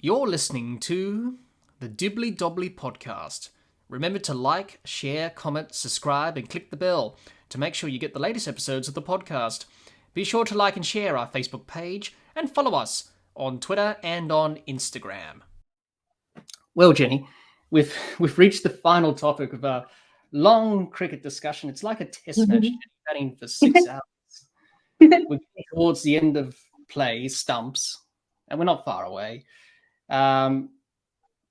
You're listening to the Dibbly-Dobbly podcast. Remember to like, share, comment, subscribe, and click the bell to make sure you get the latest episodes of the podcast. Be sure to like and share our Facebook page and follow us on Twitter and on Instagram. Well, Jenny, we've reached the final topic of our long cricket discussion. It's like a test match, batting for 6 hours. We're getting towards the end of play, stumps, and we're not far away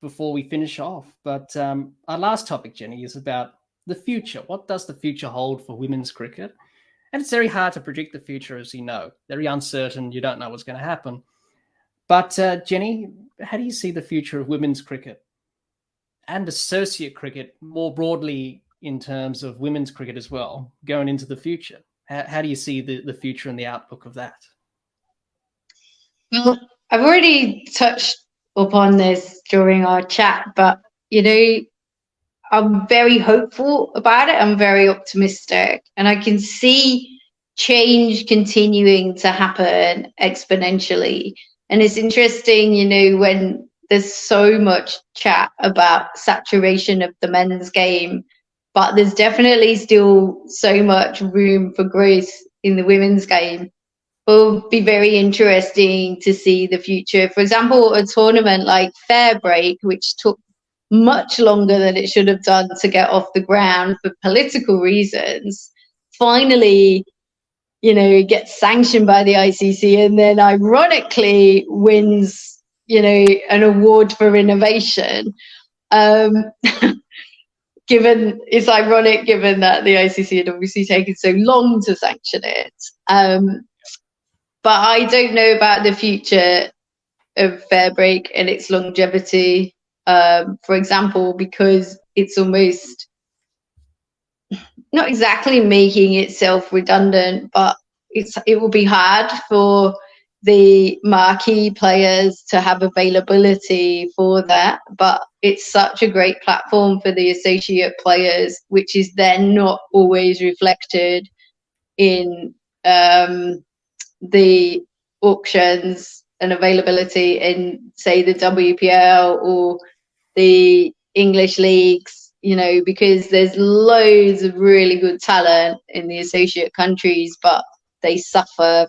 before we finish off. But our last topic, Jenny, is about the future. What does the future hold for women's cricket? And it's very hard to predict the future, as you know. Very uncertain. You don't know what's going to happen. But Jenny, how do you see the future of women's cricket and associate cricket more broadly in terms of women's cricket as well, going into the future? How do you see the future and the outlook of that? Well, I've already touched upon this during our chat, but, I'm very hopeful about it. I'm very optimistic, and I can see change continuing to happen exponentially. And it's interesting, when there's so much chat about saturation of the men's game, but there's definitely still so much room for growth in the women's game. It will be very interesting to see the future. For example, a tournament like Fair Break, which took much longer than it should have done to get off the ground for political reasons, finally, gets sanctioned by the ICC and then ironically wins, an award for innovation. It's ironic given that the ICC had obviously taken so long to sanction it. But I don't know about the future of Fair Break and its longevity, for example, because it's almost not exactly making itself redundant, but it will be hard for the marquee players to have availability for that. But it's such a great platform for the associate players, which is then not always reflected in the auctions and availability in, say, the WPL or the English leagues, because there's loads of really good talent in the associate countries, but they suffer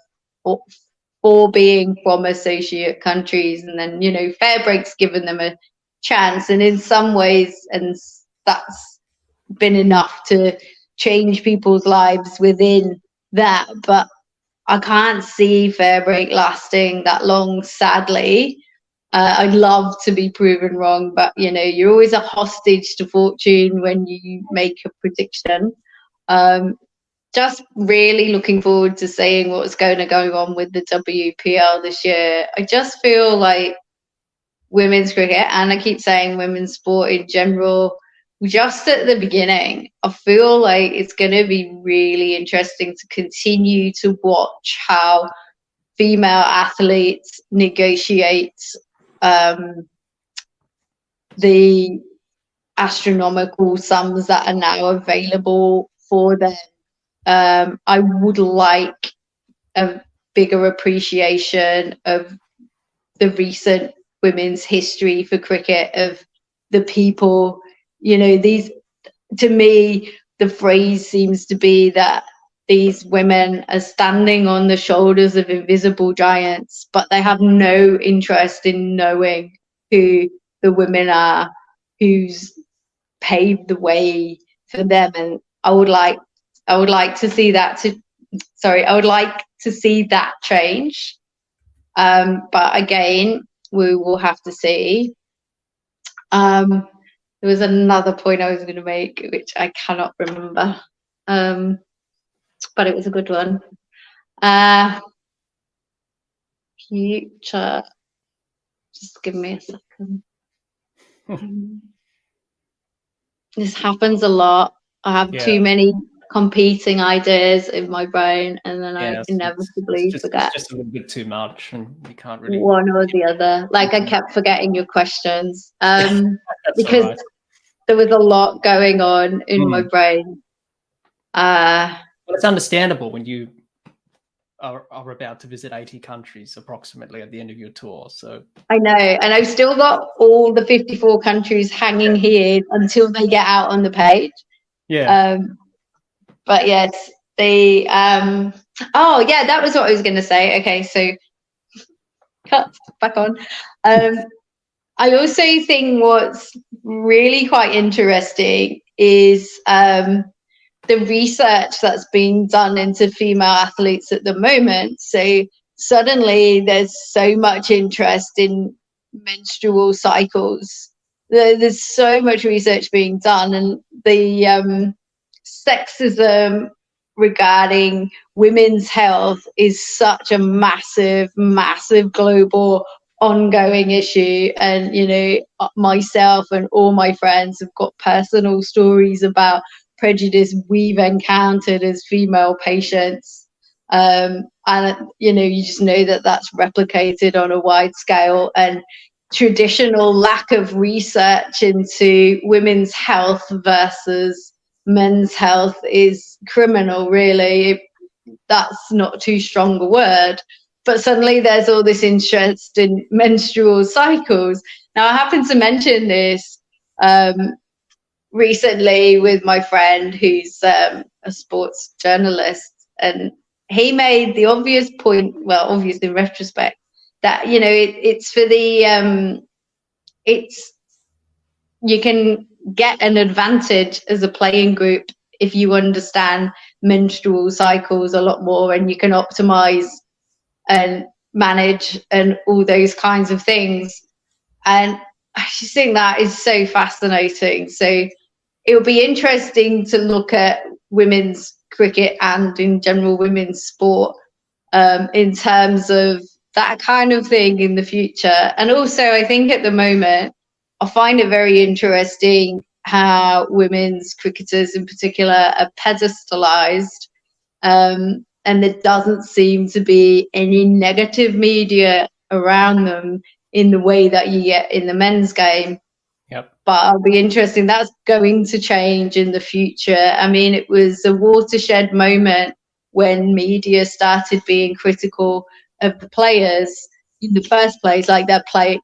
for being from associate countries. And then, Fair Break's given them a chance, and in some ways, and that's been enough to change people's lives within that. But I can't see Fair Break lasting that long, sadly. I'd love to be proven wrong, but you're always a hostage to fortune when you make a prediction. Just really looking forward to seeing what's going to go on with the WPL this year. I just feel like women's cricket, and I keep saying women's sport in general, just at the beginning. I feel like it's going to be really interesting to continue to watch how female athletes negotiate the astronomical sums that are now available for them. I would like a bigger appreciation of the recent women's history for cricket, of the people, these, to me, the phrase seems to be that these women are standing on the shoulders of invisible giants, but they have no interest in knowing who the women are who's paved the way for them. And I would like to see that I would like to see that change. But again, we will have to see. There was another point I was going to make, which I cannot remember. But it was a good one. Future. Just give me a second. This happens a lot. I have too many competing ideas in my brain, and then I inevitably forget. It's just a little bit too much, and you can't really one or the other. Like I kept forgetting your questions because there was a lot going on in my brain. Well, it's understandable when you are about to visit 80 countries approximately at the end of your tour. So I know, and I've still got all the 54 countries hanging here until they get out on the page. yeah. But yes, they oh yeah, that was what I was going to say. Okay, so cut back on. I also think what's really quite interesting is the research that's being done into female athletes at the moment. So suddenly there's so much interest in menstrual cycles. There's so much research being done, and the sexism regarding women's health is such a massive, massive global ongoing issue. And, you know, myself and all my friends have got personal stories about prejudice we've encountered as female patients. And, you know, you just know that that's replicated on a wide scale. And traditional lack of research into women's health versus men's health is criminal, really. That's not too strong a word. But suddenly there's all this interest in menstrual cycles. Now, I happened to mention this recently with my friend who's a sports journalist, and he made the obvious point, well, obvious in retrospect, that, you know, it's for the it's you can get an advantage as a playing group if you understand menstrual cycles a lot more, and you can optimize and manage and all those kinds of things. And I just think that is so fascinating. So it'll be interesting to look at women's cricket and in general women's sport in terms of that kind of thing in the future. And also, I think at the moment, I find it very interesting how women's cricketers in particular are pedestalized. And there doesn't seem to be any negative media around them in the way that you get in the men's game. Yep. But I'll be interesting. That's going to change in the future. I mean, it was a watershed moment when media started being critical of the players in the first place, like their play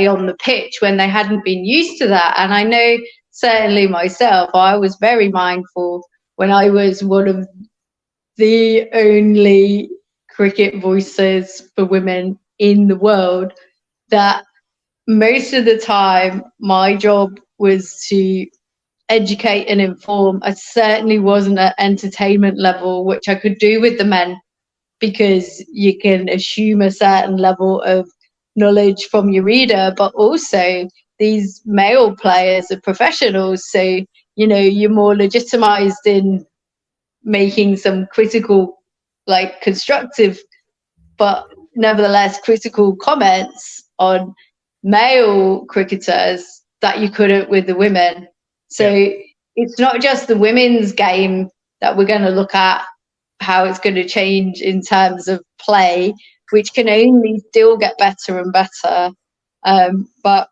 on the pitch, when they hadn't been used to that. And I know certainly myself, I was very mindful when I was one of the only cricket voices for women in the world, that most of the time my job was to educate and inform. I certainly wasn't at entertainment level, which I could do with the men, because you can assume a certain level of knowledge from your reader, but also these male players are professionals. So, you know, you're more legitimized in making some critical, like constructive, but nevertheless critical comments on male cricketers that you couldn't with the women. So it's not just the women's game that we're going to look at how it's going to change in terms of play, which can only still get better and better. But,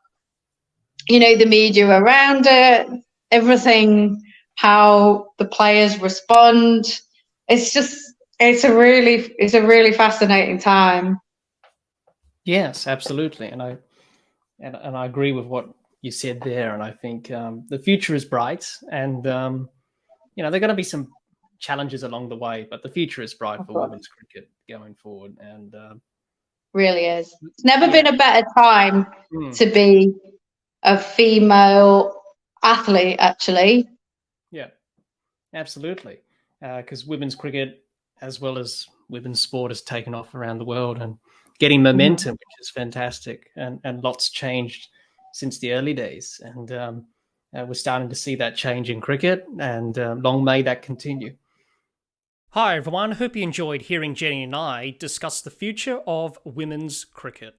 you know, the media around it, everything, how the players respond, it's a really fascinating time. Yes, absolutely. And I agree with what you said there. And I think the future is bright, and you know, there are going to be some challenges along the way, but the future is bright for women's cricket going forward. And really is. It's never been a better time to be a female athlete, actually. Yeah, absolutely. Because women's cricket, as well as women's sport, has taken off around the world and getting momentum, which is fantastic. And lots changed since the early days. And we're starting to see that change in cricket, and long may that continue. Hi everyone, hope you enjoyed hearing Jenny and I discuss the future of women's cricket.